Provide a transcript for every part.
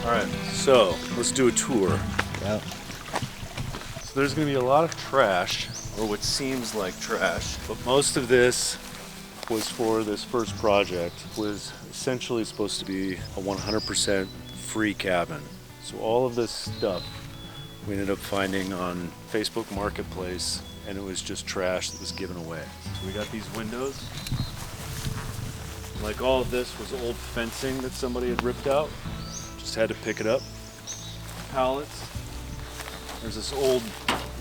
All right, so let's do a tour. Yep. So there's gonna be a lot of trash, or what seems like trash, but most of this was for this first project. It was essentially supposed to be a 100% free cabin. So all of this stuff we ended up finding on Facebook Marketplace, and it was just trash that was given away. So we got these windows. Like all of this was old fencing that somebody had ripped out. Just had to pick it up. Pallets. There's this old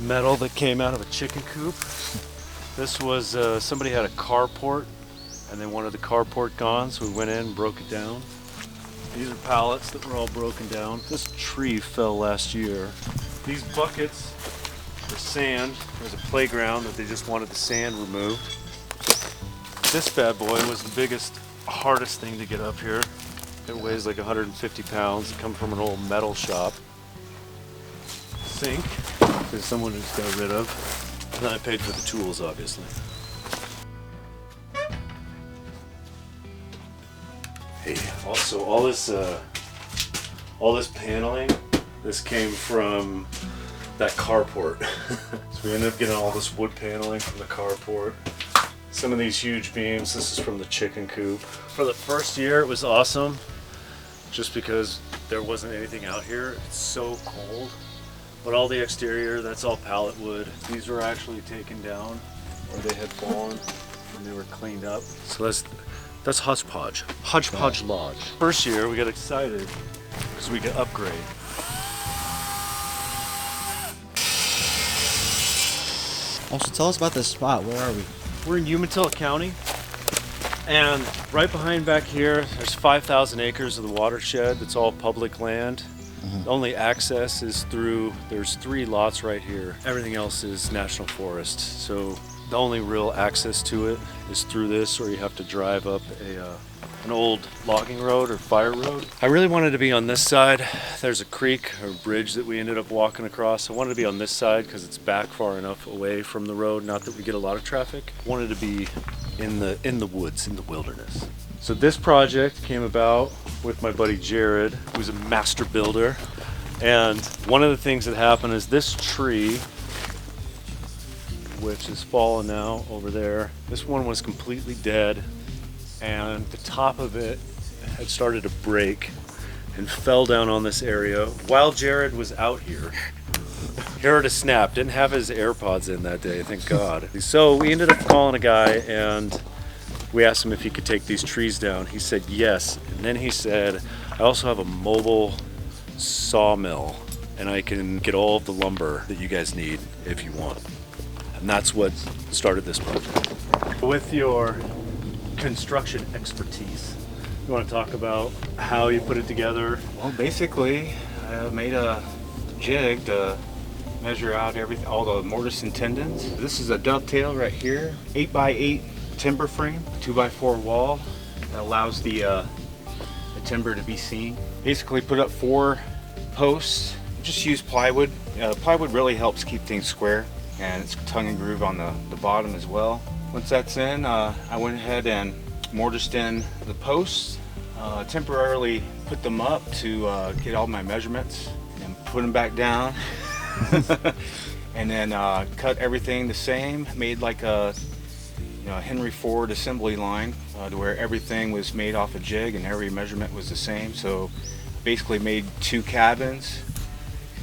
metal that came out of a chicken coop. This was, somebody had a carport and they wanted the carport gone, so we went in and broke it down. These are pallets that were all broken down. This tree fell last year. These buckets are sand. There's a playground that they just wanted the sand removed. This bad boy was the biggest, hardest thing to get up here. It weighs like 150 pounds. It comes from an old metal shop. Sink that someone just got rid of. And then I paid for the tools, obviously. Hey, also all this paneling, this came from that carport. So we ended up getting all this wood paneling from the carport. Some of these huge beams, this is from the chicken coop. For the first year it was awesome, just because there wasn't anything out here. It's so cold. But all the exterior, that's all pallet wood. These were actually taken down, or they had fallen, and they were cleaned up. So that's Hodgepodge. Hodgepodge Lodge. First year we got excited because we could upgrade. Also, tell us about this spot. Where are we? We're in Umatilla County, and right behind back here, there's 5,000 acres of the watershed. It's all public land. The only access is through, there's 3 lots right here. Everything else is national forest. So the only real access to it is through this, or you have to drive up an old logging road or fire road. I really wanted to be on this side. There's a creek or bridge that we ended up walking across. I wanted to be on this side because it's back far enough away from the road, not that we get a lot of traffic. I wanted to be in the woods, in the wilderness. So this project came about with my buddy Jared, who's a master builder. And one of the things that happened is this tree, which is fallen now over there, this one was completely dead, and the top of it had started to break and fell down on this area while Jared was out here. He heard a snap, didn't have his AirPods in that day, thank God. So we ended up calling a guy and we asked him if he could take these trees down. He said yes, and then he said, I also have a mobile sawmill and I can get all of the lumber that you guys need if you want. And that's what started this project. With your construction expertise, you want to talk about how you put it together? Well, basically, I made a jig to measure out everything, all the mortise and tendons. This is a dovetail right here, 8x8 timber frame, 2x4 wall that allows the timber to be seen. Basically, put up 4 posts. Just use plywood. Plywood really helps keep things square, and it's tongue and groove on the bottom as well. Once that's in, I went ahead and mortised in the posts. Temporarily put them up to get all my measurements and put them back down. And then cut everything the same, made like a Henry Ford assembly line to where everything was made off a jig and every measurement was the same. So basically made 2 cabins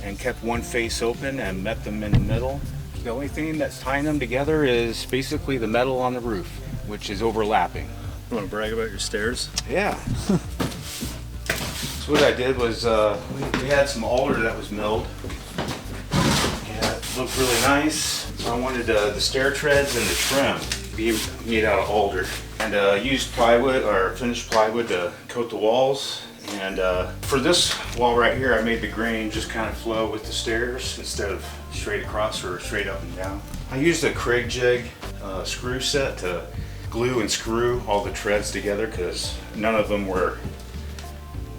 and kept one face open and met them in the middle. The only thing that's tying them together is basically the metal on the roof, which is overlapping. You want to brag about your stairs? Yeah. So what I did was we had some alder that was milled. Yeah, it looked really nice. So I wanted the stair treads and the trim to be made out of alder. And used plywood or finished plywood to coat the walls. And for this wall right here, I made the grain just kind of flow with the stairs instead of straight across or straight up and down. I used a Craig jig screw set to glue and screw all the treads together because none of them were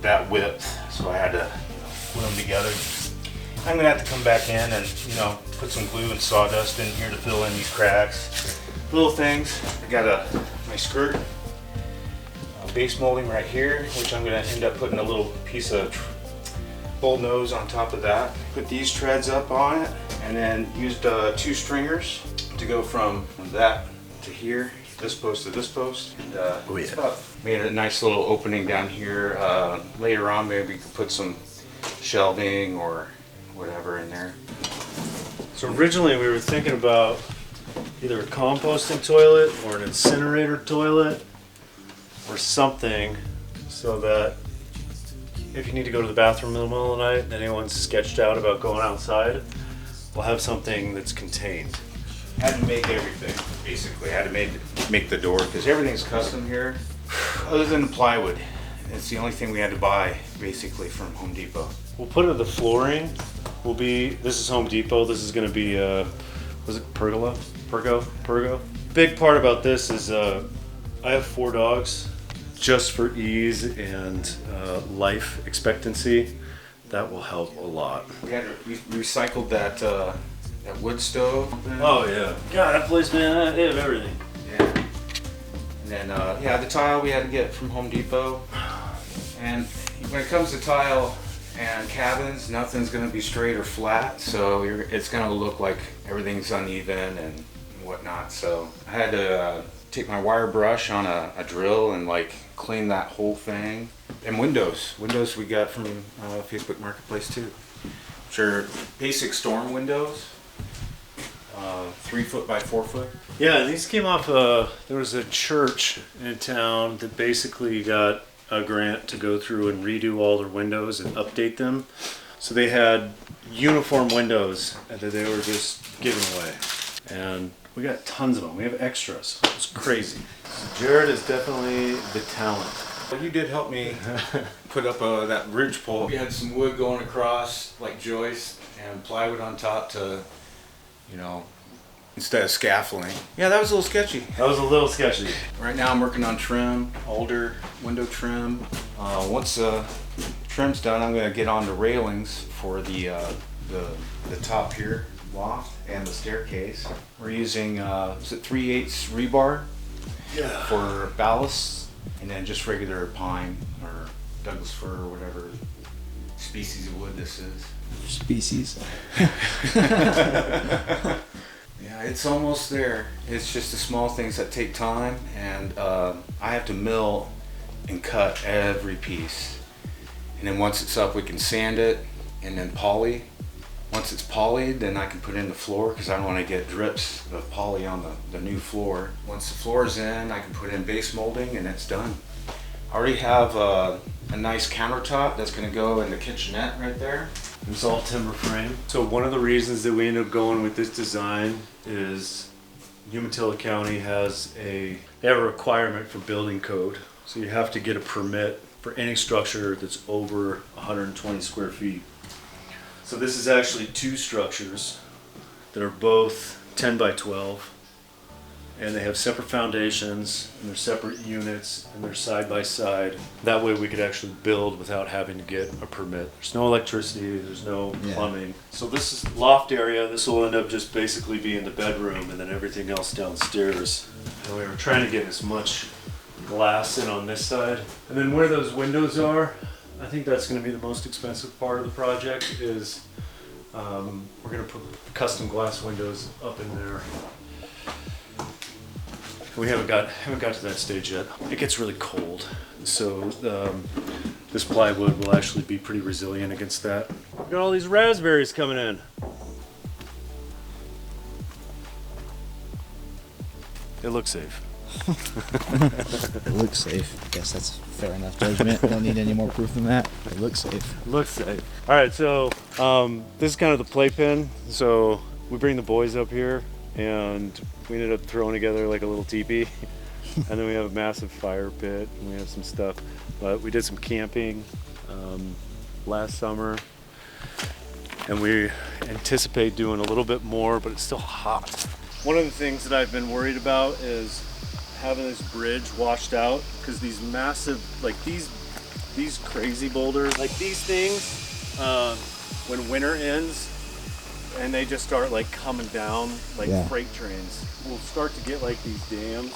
that width, so I had to put them together. I'm gonna have to come back in and put some glue and sawdust in here to fill in these cracks. Little things. I got my skirt base molding right here, which I'm going to end up putting a little piece of bull nose on top of that. Put these treads up on it, and then used 2 stringers to go from that to here, this post to this post. And made a nice little opening down here. Later on, maybe we could put some shelving or whatever in there. So originally we were thinking about either a composting toilet or an incinerator toilet or something, so that if you need to go to the bathroom in the middle of the night and anyone's sketched out about going outside, we'll have something that's contained. Had to make everything, basically. Had to make the door, because everything's custom here, other than the plywood. It's the only thing we had to buy, basically, from Home Depot. We'll put in the flooring. This is Home Depot. This is going to be, was it pergola? Pergo? Big part about this is I have 4 dogs. Just for ease and life expectancy, that will help a lot. We recycled that wood stove. Oh yeah. God, that place, man, they have everything. Yeah. And then, the tile we had to get from Home Depot. And when it comes to tile and cabins, nothing's going to be straight or flat, so it's going to look like everything's uneven and whatnot. So I had to take my wire brush on a drill and clean that whole thing. And windows we got from Facebook Marketplace too. Which are basic storm windows, 3 foot by 4 foot. Yeah, these came off. There was a church in town that basically got a grant to go through and redo all their windows and update them. So they had uniform windows that they were just giving away, and we got tons of them. We have extras. It's crazy. Jared is definitely the talent. Well, you did help me put up that ridge pole. We had some wood going across, like joist, and plywood on top to, instead of scaffolding. Yeah, that was a little sketchy. That was a little sketchy. Right now I'm working on trim, alder window trim. Once the trim's done, I'm going to get on the railings for the top here, loft, and the staircase. We're using, is it 3/8 rebar? Yeah. For ballast, and then just regular pine or Douglas fir or whatever species of wood this is. Species. Yeah, it's almost there. It's just the small things that take time, and I have to mill and cut every piece. And then once it's up, we can sand it and then poly. Once it's polyed, then I can put in the floor, because I don't want to get drips of poly on the new floor. Once the floor is in, I can put in base molding, and it's done. I already have a nice countertop that's going to go in the kitchenette right there. It's all timber frame. So one of the reasons that we ended up going with this design is Umatilla County they have a requirement for building code. So you have to get a permit for any structure that's over 120 square feet. So this is actually 2 structures that are both 10 by 12, and they have separate foundations, and they're separate units, and they're side by side. That way we could actually build without having to get a permit. There's no electricity, there's no plumbing. So this is loft area. This will end up just basically being the bedroom, and then everything else downstairs. And we were trying to get as much glass in on this side. And then where those windows are, I think that's going to be the most expensive part of the project. Is we're going to put custom glass windows up in there. We haven't got to that stage yet. It gets really cold, so this plywood will actually be pretty resilient against that. We got all these raspberries coming in. It looks safe. It looks safe. I guess that's fair enough judgment. Don't need any more proof than that. It looks safe. Looks safe. All right, so this is kind of the playpen. So we bring the boys up here, and we ended up throwing together like a little teepee. And then we have a massive fire pit, and we have some stuff. But we did some camping last summer, and we anticipate doing a little bit more, but it's still hot. One of the things that I've been worried about is having this bridge washed out, because these massive, like these crazy boulders, like these things, when winter ends and they just start like coming down like freight trains, we'll start to get like these dams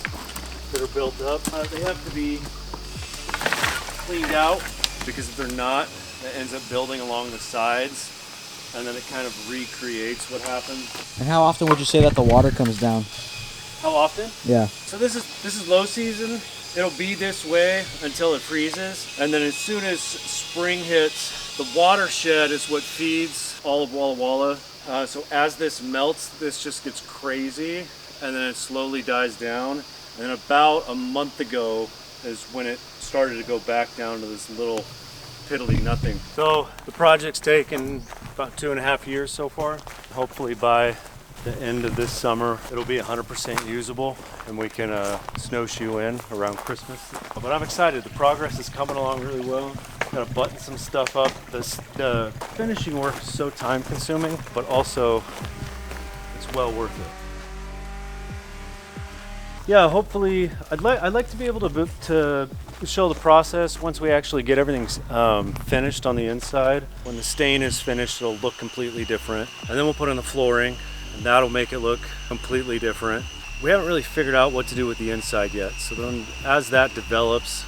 that are built up. They have to be cleaned out, because if they're not, that ends up building along the sides, and then it kind of recreates what happened. And how often would you say that the water comes down? How often? Yeah. So this is low season. It'll be this way until it freezes, and then as soon as spring hits, the watershed is what feeds all of Walla Walla. So as this melts, this just gets crazy, and then it slowly dies down. And then about a month ago is when it started to go back down to this little piddly nothing. So the project's taken about 2.5 years so far. Hopefully by the end of this summer, it'll be 100% usable, and we can snowshoe in around Christmas. But I'm excited. The progress is coming along really well. Gotta button some stuff up. The finishing work is so time consuming, but also it's well worth it. Yeah, hopefully, I'd like to be able to show the process once we actually get everything finished on the inside. When the stain is finished, it'll look completely different. And then we'll put in the flooring, and that'll make it look completely different. We haven't really figured out what to do with the inside yet. So then as that develops,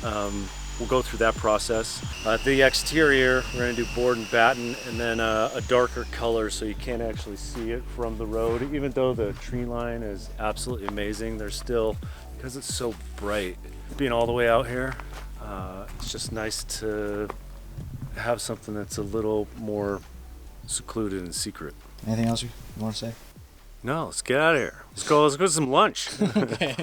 we'll go through that process. The exterior, we're gonna do board and batten, and then a darker color so you can't actually see it from the road. Even though the tree line is absolutely amazing, there's still, because it's so bright, being all the way out here, it's just nice to have something that's a little more secluded and secret. Anything else you want to say? No, let's get out of here. Let's go to some lunch. Okay.